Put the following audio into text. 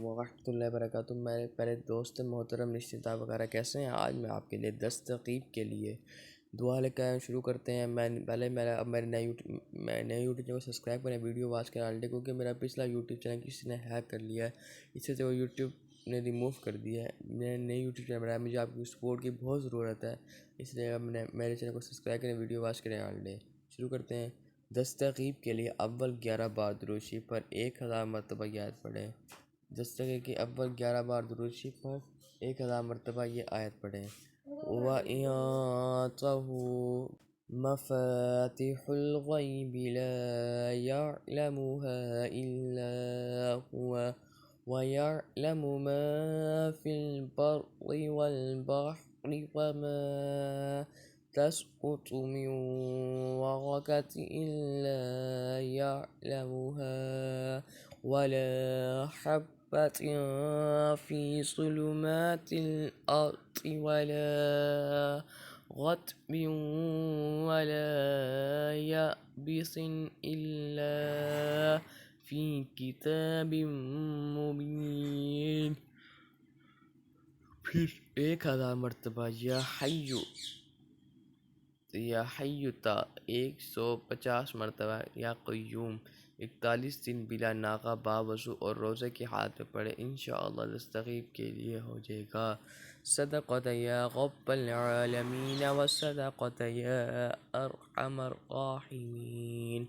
ورحمۃ اللہ وبرکاتہ۔ میرے پہلے دوست محترم نشچتا وغیرہ کیسے ہیں؟ آج میں آپ کے لیے 10 ترغیب کے لیے دعا لے کر شروع کرتے ہیں۔ میرے نئے یوٹیوب چینل کو سبسکرائب کریں، ویڈیو واچ کریں ڈالیں، کیونکہ میرا پچھلا یوٹیوب چینل کسی نے ہیک کر لیا ہے، اس سے وہ یوٹیوب نے ریموو کر دیا ہے۔ میں نئے یوٹیوب چینل بنایا، مجھے آپ کی سپورٹ کی بہت ضرورت ہے، اس لیے میرے چینل کو سبسکرائب کریں، ویڈیو واچ کریں ڈالیں۔ شروع کرتے ہیں۔ 10 ترغیب کے لیے اول 11 بار درود شریف پر 1000 مرتبہ یہ آیت پڑھیں۔ 10 ترغیب کے اول 11 بار درود شریف پر 1000 مرتبہ یہ آیت پڑھیں۔ وَإِنْدَهُ مَفَاتِحُ الْغَيْبِ لَا يَعْلَمُهَا إِلَّا هُوَ وَيَعْلَمُ مَا فِي الْبَرِّ وَالْبَحْرِ وَمَا تَسْقُطُ مِنْ وَرَقَةٍ إِلَّا يَعْلَمُهَا وَلَا حَبَّةٍ فِي ظُلُمَاتِ الْأَرْضِ وَلَا رَطْبٍ وَلَا يَابِسٍ إِلَّا فِي كِتَابٍ مُبِينٍ۔ پھر 1000 مرتبہ یا حیّ تا 150 مرتبہ یا قیوم 41 دن بلا ناغہ باوضو اور روزے کی حالت میں پڑھے، انشاءاللہ 10 ترغیب کے لیے ہو جائے گا۔ صدقت یا رب العالمین و صدقت یا ارحم الراحمین۔